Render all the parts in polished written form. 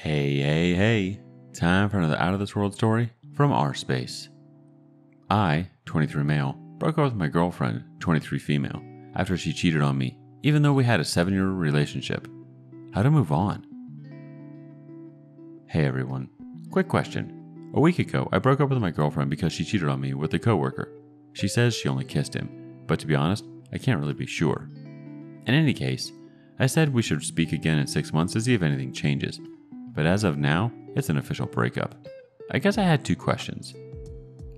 Hey. Time for another out of this world story from rSpace. I, 23 male, broke up with my girlfriend, 23 female, after she cheated on me, even though we had a 7-year relationship. How to move on? Hey everyone. Quick question. A week ago, I broke up with my girlfriend because she cheated on me with a coworker. She says she only kissed him, but to be honest, I can't really be sure. In any case, I said we should speak again in 6 months to see if anything changes. But as of now, it's an official breakup. I guess I had 2 questions.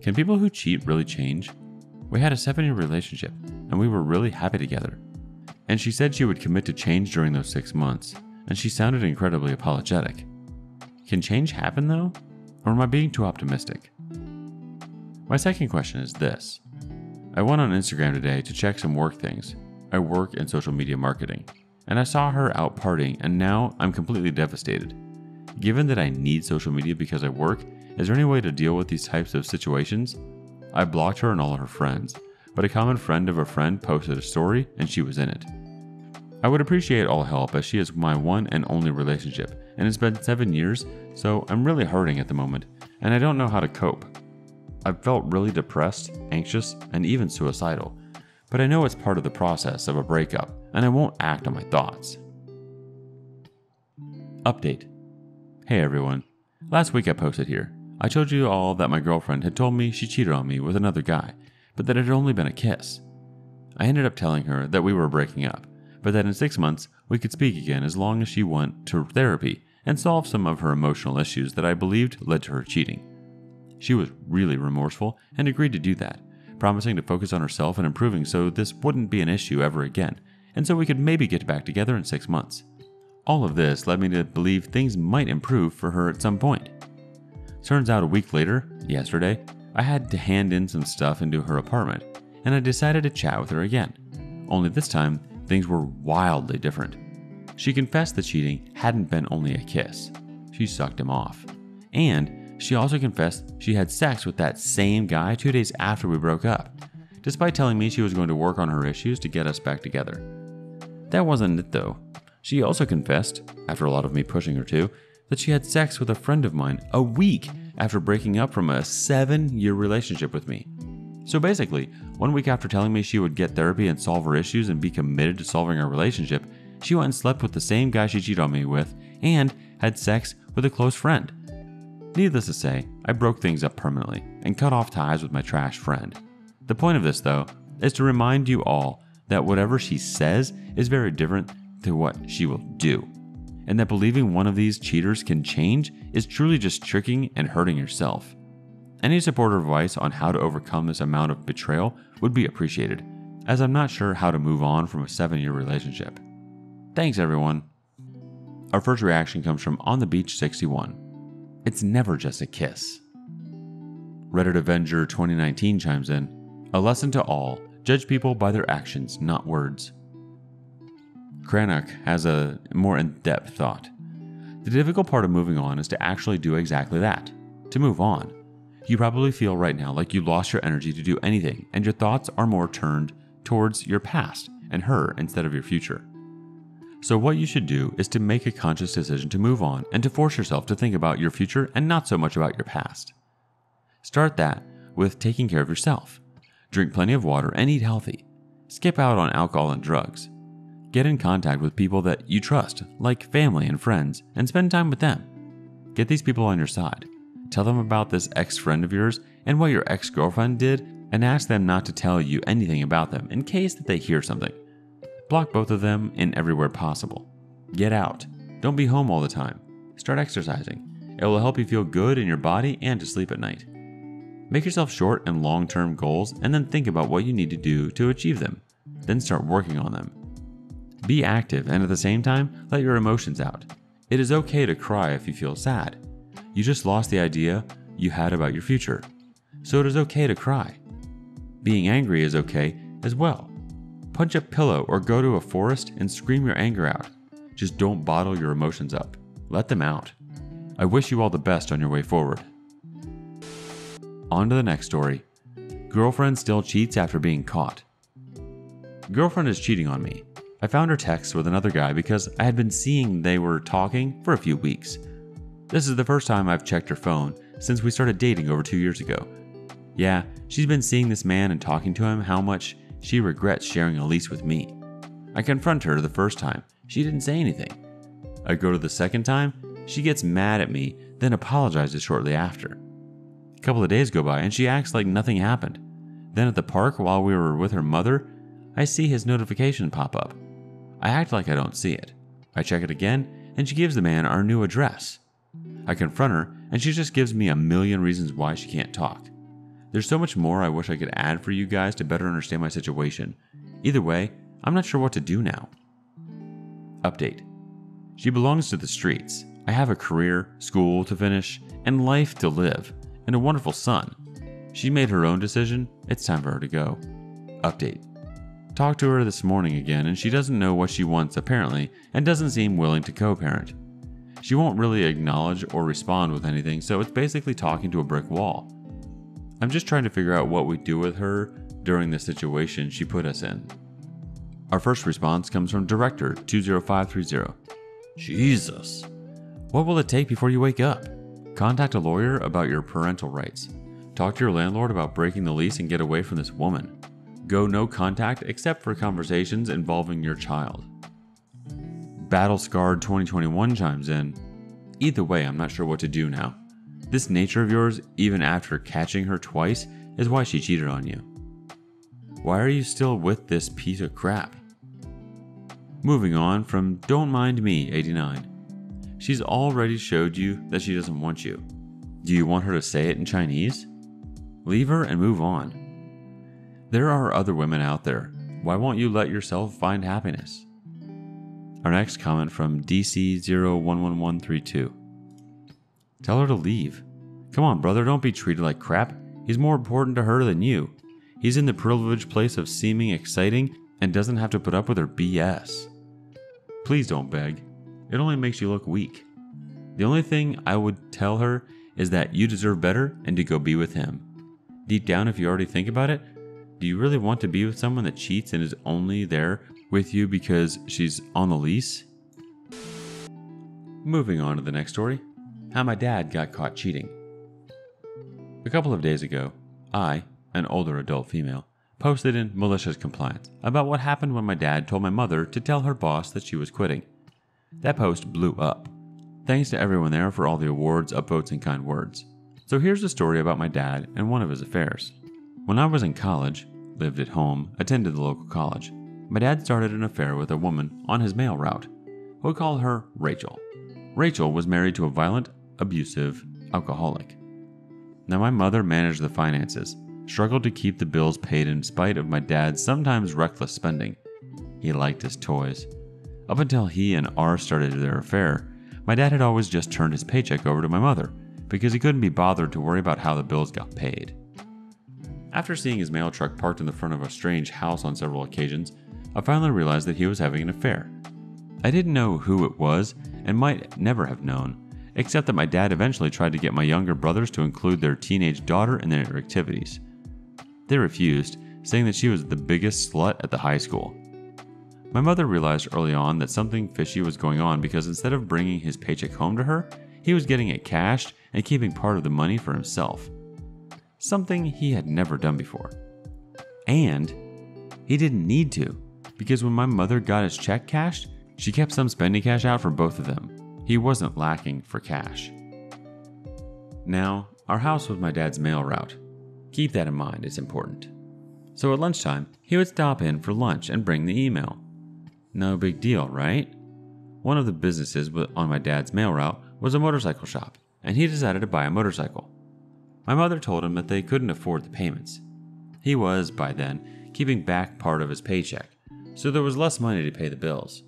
Can people who cheat really change? We had a 7-year relationship, and we were really happy together. And she said she would commit to change during those 6 months, and she sounded incredibly apologetic. Can change happen though? Or am I being too optimistic? My second question is this. I went on Instagram today to check some work things. I work in social media marketing, and I saw her out partying, and now I'm completely devastated. Given that I need social media because I work, is there any way to deal with these types of situations? I blocked her and all of her friends, but a common friend of a friend posted a story and she was in it. I would appreciate all help as she is my one and only relationship, and it's been 7 years, so I'm really hurting at the moment, and I don't know how to cope. I've felt really depressed, anxious, and even suicidal, but I know it's part of the process of a breakup, and I won't act on my thoughts. Update. Hey everyone. Last week I posted here. I told you all that my girlfriend had told me she cheated on me with another guy, but that it had only been a kiss. I ended up telling her that we were breaking up, but that in 6 months we could speak again as long as she went to therapy and solve some of her emotional issues that I believed led to her cheating. She was really remorseful and agreed to do that, promising to focus on herself and improving so this wouldn't be an issue ever again, and so we could maybe get back together in 6 months. All of this led me to believe things might improve for her at some point. Turns out a week later, yesterday, I had to hand in some stuff into her apartment, and I decided to chat with her again. Only this time, things were wildly different. She confessed the cheating hadn't been only a kiss. She sucked him off. And she also confessed she had sex with that same guy 2 days after we broke up, despite telling me she was going to work on her issues to get us back together. That wasn't it though. She also confessed, after a lot of me pushing her to, that she had sex with a friend of mine a week after breaking up from a 7-year relationship with me. So basically, 1 week after telling me she would get therapy and solve her issues and be committed to solving our relationship, she went and slept with the same guy she cheated on me with and had sex with a close friend. Needless to say, I broke things up permanently and cut off ties with my trash friend. The point of this, though, is to remind you all that whatever she says is very different to what she will do, and that believing one of these cheaters can change is truly just tricking and hurting yourself. Any support or advice on how to overcome this amount of betrayal would be appreciated, as I'm not sure how to move on from a 7-year relationship. Thanks everyone. Our first reaction comes from On the Beach 61. It's never just a kiss. Reddit Avenger 2019 chimes in. A lesson to all, judge people by their actions, not words. Cranach has a more in-depth thought. The difficult part of moving on is to actually do exactly that, to move on. You probably feel right now like you lost your energy to do anything, and your thoughts are more turned towards your past and her instead of your future. So what you should do is to make a conscious decision to move on and to force yourself to think about your future and not so much about your past. Start that with taking care of yourself. Drink plenty of water and eat healthy. Skip out on alcohol and drugs. Get in contact with people that you trust, like family and friends, and spend time with them. Get these people on your side. Tell them about this ex-friend of yours and what your ex-girlfriend did, and ask them not to tell you anything about them in case that they hear something. Block both of them in everywhere possible. Get out. Don't be home all the time. Start exercising. It will help you feel good in your body and to sleep at night. Make yourself short and long-term goals and then think about what you need to do to achieve them. Then start working on them. Be active and at the same time, let your emotions out. It is okay to cry if you feel sad. You just lost the idea you had about your future. So it is okay to cry. Being angry is okay as well. Punch a pillow or go to a forest and scream your anger out. Just don't bottle your emotions up. Let them out. I wish you all the best on your way forward. On to the next story. Girlfriend still cheats after being caught. Girlfriend is cheating on me. I found her text with another guy because I had been seeing they were talking for a few weeks. This is the first time I've checked her phone since we started dating over 2 years ago. Yeah, she's been seeing this man and talking to him how much she regrets sharing a lease with me. I confront her the first time. She didn't say anything. I go to the second time. She gets mad at me, then apologizes shortly after. A couple of days go by and she acts like nothing happened. Then at the park while we were with her mother, I see his notification pop up. I act like I don't see it. I check it again and she gives the man our new address. I confront her and she just gives me a million reasons why she can't talk. There's so much more I wish I could add for you guys to better understand my situation. Either way, I'm not sure what to do now. Update. She belongs to the streets. I have a career, school to finish, and life to live, and a wonderful son. She made her own decision. It's time for her to go. Update. Talked to her this morning again and she doesn't know what she wants apparently and doesn't seem willing to co-parent. She won't really acknowledge or respond with anything, so it's basically talking to a brick wall. I'm just trying to figure out what we do with her during the situation she put us in. Our first response comes from Director 20530. Jesus. What will it take before you wake up? Contact a lawyer about your parental rights. Talk to your landlord about breaking the lease and get away from this woman. Go no contact except for conversations involving your child. Battle Scarred 2021 chimes in. Either way, I'm not sure what to do now. This nature of yours, even after catching her twice, is why she cheated on you. Why are you still with this piece of crap? Moving on from Don't Mind Me 89. She's already showed you that she doesn't want you. Do you want her to say it in Chinese? Leave her and move on. There are other women out there. Why won't you let yourself find happiness? Our next comment from DC011132. Tell her to leave. Come on, brother, don't be treated like crap. He's more important to her than you. He's in the privileged place of seeming exciting and doesn't have to put up with her BS. Please don't beg. It only makes you look weak. The only thing I would tell her is that you deserve better and to go be with him. Deep down, if you already think about it, do you really want to be with someone that cheats and is only there with you because she's on the lease? Moving on to the next story. How my dad got caught cheating. A couple of days ago, I, an older adult female, posted in malicious compliance about what happened when my dad told my mother to tell her boss that she was quitting. That post blew up. Thanks to everyone there for all the awards, upvotes, and kind words. So here's a story about my dad and one of his affairs. When I was in college, lived at home, attended the local college, my dad started an affair with a woman on his mail route. We'll call her Rachel. Rachel was married to a violent, abusive alcoholic. Now my mother managed the finances, struggled to keep the bills paid in spite of my dad's sometimes reckless spending. He liked his toys. Up until he and R started their affair, my dad had always just turned his paycheck over to my mother because he couldn't be bothered to worry about how the bills got paid. After seeing his mail truck parked in the front of a strange house on several occasions, I finally realized that he was having an affair. I didn't know who it was and might never have known, except that my dad eventually tried to get my younger brothers to include their teenage daughter in their activities. They refused, saying that she was the biggest slut at the high school. My mother realized early on that something fishy was going on because instead of bringing his paycheck home to her, he was getting it cashed and keeping part of the money for himself. Something he had never done before. And he didn't need to, because when my mother got his check cashed, she kept some spending cash out for both of them. He wasn't lacking for cash. Now, our house was my dad's mail route. Keep that in mind, it's important. So at lunchtime, he would stop in for lunch and bring the email. No big deal, right? One of the businesses on my dad's mail route was a motorcycle shop, and he decided to buy a motorcycle. My mother told him that they couldn't afford the payments. He was, by then, keeping back part of his paycheck, so there was less money to pay the bills.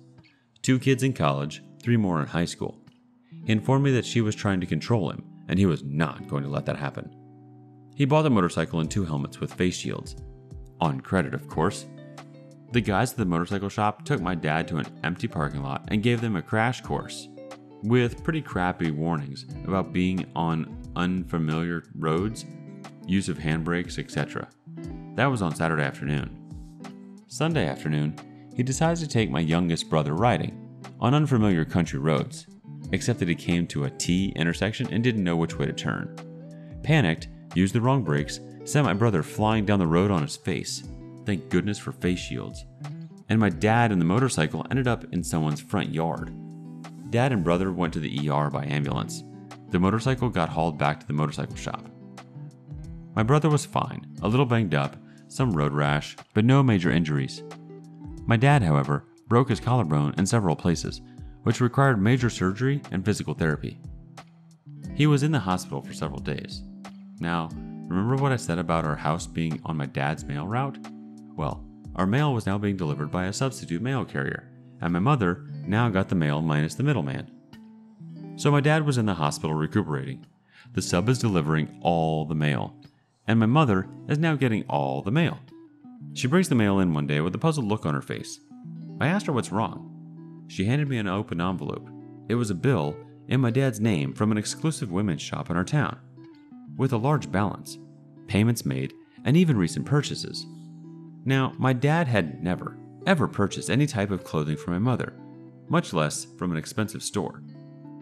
2 kids in college, 3 more in high school. He informed me that she was trying to control him, and he was not going to let that happen. He bought the motorcycle and 2 helmets with face shields. On credit, of course. The guys at the motorcycle shop took my dad to an empty parking lot and gave them a crash course, with pretty crappy warnings about being on unfamiliar roads, use of handbrakes, etc. That was on Saturday afternoon. Sunday afternoon, he decides to take my youngest brother riding on unfamiliar country roads. except that he came to a T intersection and didn't know which way to turn. Panicked, used the wrong brakes, sent my brother flying down the road on his face. Thank goodness for face shields. And my dad and the motorcycle ended up in someone's front yard. Dad and brother went to the ER by ambulance. The motorcycle got hauled back to the motorcycle shop. My brother was fine, a little banged up, some road rash, but no major injuries. My dad, however, broke his collarbone in several places, which required major surgery and physical therapy. He was in the hospital for several days. Now, remember what I said about our house being on my dad's mail route? Well, our mail was now being delivered by a substitute mail carrier, and my mother now got the mail minus the middleman. So my dad was in the hospital recuperating. The sub is delivering all the mail, and my mother is now getting all the mail. She brings the mail in one day with a puzzled look on her face. I asked her what's wrong. She handed me an open envelope. It was a bill in my dad's name from an exclusive women's shop in our town, with a large balance, payments made, and even recent purchases. Now, my dad had never, ever purchased any type of clothing for my mother, much less from an expensive store.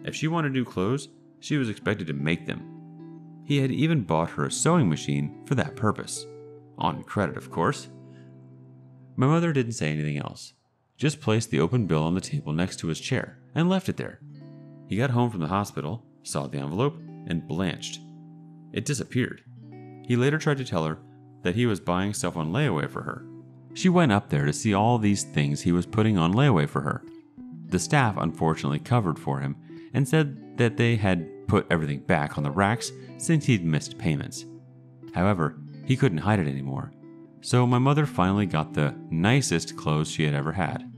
If she wanted new clothes, she was expected to make them. He had even bought her a sewing machine for that purpose. On credit, of course. My mother didn't say anything else, just placed the open bill on the table next to his chair and left it there. He got home from the hospital, saw the envelope, and blanched. It disappeared. He later tried to tell her that he was buying stuff on layaway for her. She went up there to see all these things he was putting on layaway for her. The staff unfortunately covered for him and said that they had put everything back on the racks since he'd missed payments. However, he couldn't hide it anymore, so my mother finally got the nicest clothes she had ever had.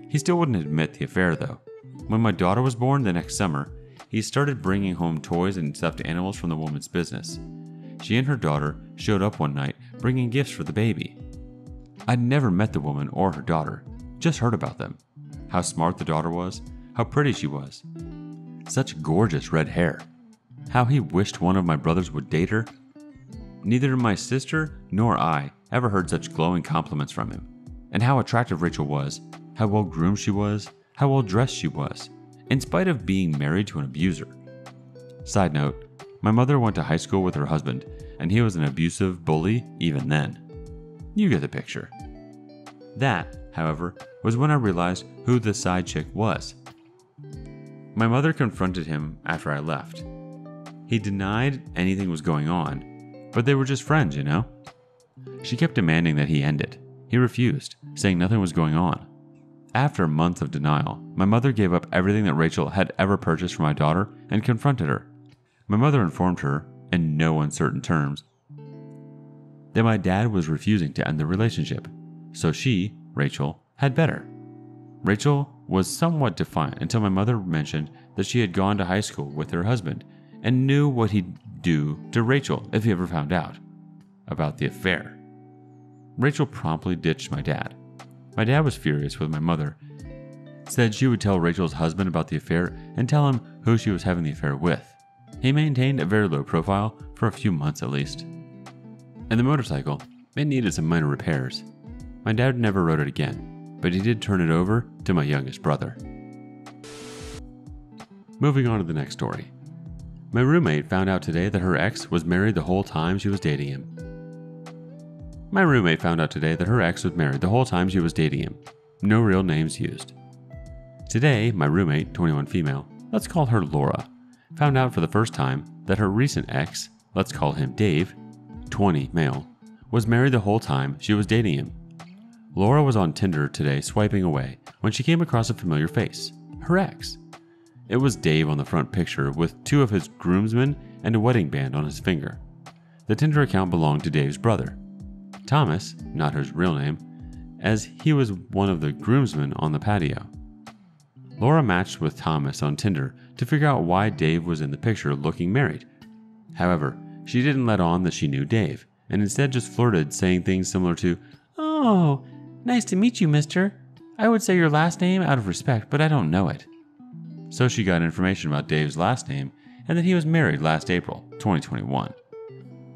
He still wouldn't admit the affair though. When my daughter was born the next summer, he started bringing home toys and stuffed animals from the woman's business. She and her daughter showed up one night bringing gifts for the baby. I'd never met the woman or her daughter, just heard about them. How smart the daughter was, how pretty she was. Such gorgeous red hair. How he wished one of my brothers would date her. Neither my sister nor I ever heard such glowing compliments from him. And how attractive Rachel was, how well groomed she was, how well dressed she was, in spite of being married to an abuser. Side note, my mother went to high school with her husband, and he was an abusive bully even then. You get the picture. That, however, was when I realized who the side chick was. My mother confronted him after I left. He denied anything was going on, but they were just friends, you know? She kept demanding that he end it. He refused, saying nothing was going on. After months of denial, my mother gave up everything that Rachel had ever purchased for my daughter and confronted her. My mother informed her, in no uncertain terms, that my dad was refusing to end the relationship, so she, Rachel, had better. Rachel was somewhat defiant until my mother mentioned that she had gone to high school with her husband and knew what he'd do to Rachel if he ever found out about the affair. Rachel promptly ditched my dad. My dad was furious with my mother, said she would tell Rachel's husband about the affair and tell him who she was having the affair with. He maintained a very low profile for a few months at least. And the motorcycle, it needed some minor repairs. My dad never rode it again, but he did turn it over to my youngest brother. Moving on to the next story. My roommate found out today that her ex was married the whole time she was dating him. My roommate found out today that her ex was married the whole time she was dating him. No real names used. Today, my roommate, 21 female, let's call her Laura, found out for the first time that her recent ex, let's call him Dave, 20 male, was married the whole time she was dating him. Laura was on Tinder today swiping away when she came across a familiar face, her ex. It was Dave on the front picture with two of his groomsmen and a wedding band on his finger. The Tinder account belonged to Dave's brother, Thomas, not his real name, as he was one of the groomsmen on the patio. Laura matched with Thomas on Tinder to figure out why Dave was in the picture looking married. However, she didn't let on that she knew Dave, and instead just flirted, saying things similar to, "Oh, nice to meet you, mister. I would say your last name out of respect, but I don't know it." So she got information about Dave's last name and that he was married last April, 2021.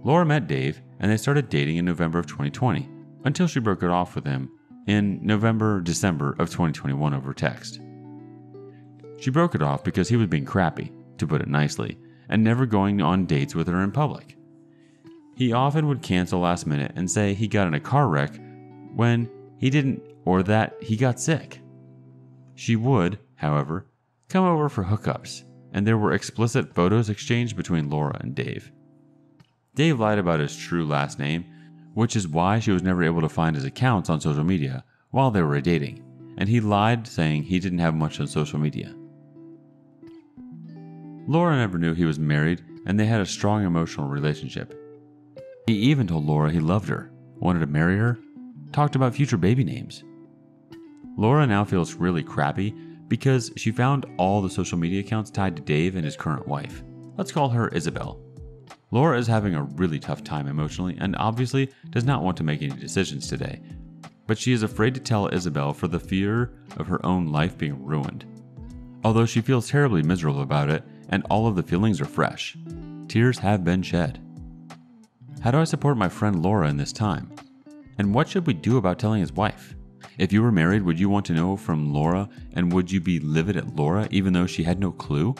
Laura met Dave and they started dating in November of 2020 until she broke it off with him in November, December of 2021 over text. She broke it off because he was being crappy, to put it nicely, and never going on dates with her in public. He often would cancel last minute and say he got in a car wreck when he didn't, or that he got sick. She would, however, come over for hookups, and there were explicit photos exchanged between Laura and Dave. Dave lied about his true last name, which is why she was never able to find his accounts on social media while they were dating, and he lied saying he didn't have much on social media. Laura never knew he was married, and they had a strong emotional relationship. He even told Laura he loved her, wanted to marry her, talked about future baby names. Laura now feels really crappy because she found all the social media accounts tied to Dave and his current wife. Let's call her Isabel. Laura is having a really tough time emotionally and obviously does not want to make any decisions today, but she is afraid to tell Isabel for the fear of her own life being ruined. Although she feels terribly miserable about it and all of the feelings are fresh, tears have been shed. How do I support my friend Laura in this time? And what should we do about telling his wife? If you were married, would you want to know from Laura, and would you be livid at Laura even though she had no clue?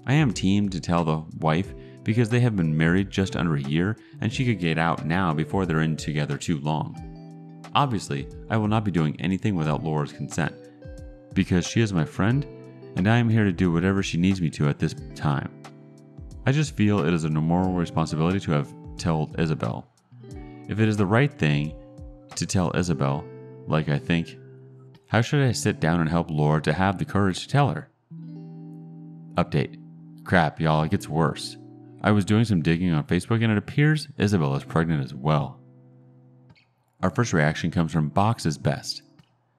I am team to tell the wife because they have been married just under a year and she could get out now before they're in together too long. Obviously, I will not be doing anything without Laura's consent because she is my friend and I am here to do whatever she needs me to at this time. I just feel it is a moral responsibility to have told Isabel. If it is the right thing to tell Isabel, like I think, how should I sit down and help Laura to have the courage to tell her? Update. Crap, y'all, it gets worse. I was doing some digging on Facebook and it appears Isabel is pregnant as well. Our first reaction comes from Box's Best.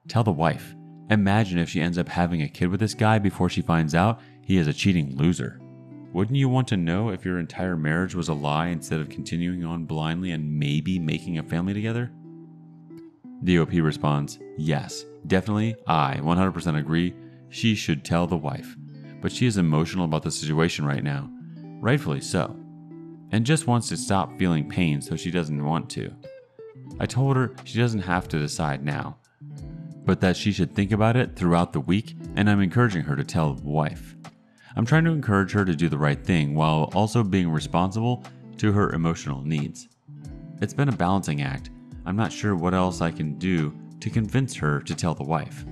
Tell the wife. Imagine if she ends up having a kid with this guy before she finds out he is a cheating loser. Wouldn't you want to know if your entire marriage was a lie instead of continuing on blindly and maybe making a family together? DOP responds, yes, definitely, I 100% agree, she should tell the wife. But she is emotional about the situation right now, rightfully so, and just wants to stop feeling pain so she doesn't want to. I told her she doesn't have to decide now, but that she should think about it throughout the week, and I'm encouraging her to tell the wife. I'm trying to encourage her to do the right thing while also being responsible to her emotional needs. It's been a balancing act. I'm not sure what else I can do to convince her to tell the wife.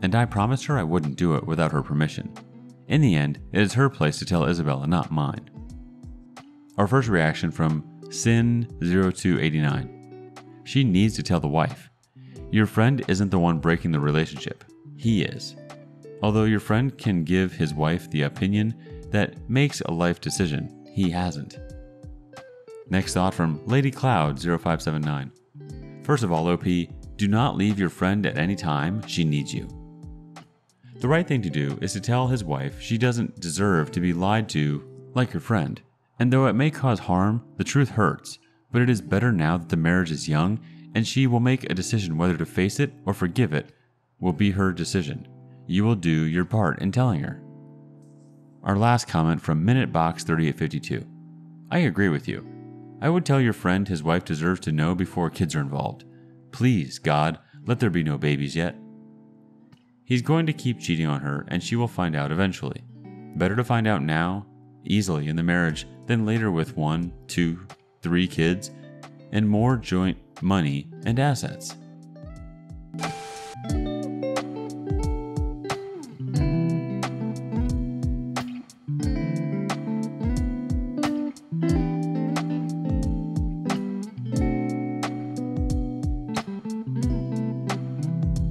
And I promised her I wouldn't do it without her permission. In the end, it is her place to tell Isabella, not mine. Our first reaction from Sin0289. She needs to tell the wife. Your friend isn't the one breaking the relationship. He is. Although your friend can give his wife the opinion that makes a life decision, he hasn't. Next thought from Lady Cloud 0579. First of all, OP, do not leave your friend at any time. She needs you. The right thing to do is to tell his wife she doesn't deserve to be lied to like her friend. And though it may cause harm, the truth hurts, but it is better now that the marriage is young and she will make a decision whether to face it or forgive it will be her decision. You will do your part in telling her. Our last comment from MinuteBox3852. I agree with you. I would tell your friend his wife deserves to know before kids are involved. Please, God, let there be no babies yet. He's going to keep cheating on her and she will find out eventually. Better to find out now, easily in the marriage, than later with 1, 2, 3 kids and more joint money and assets.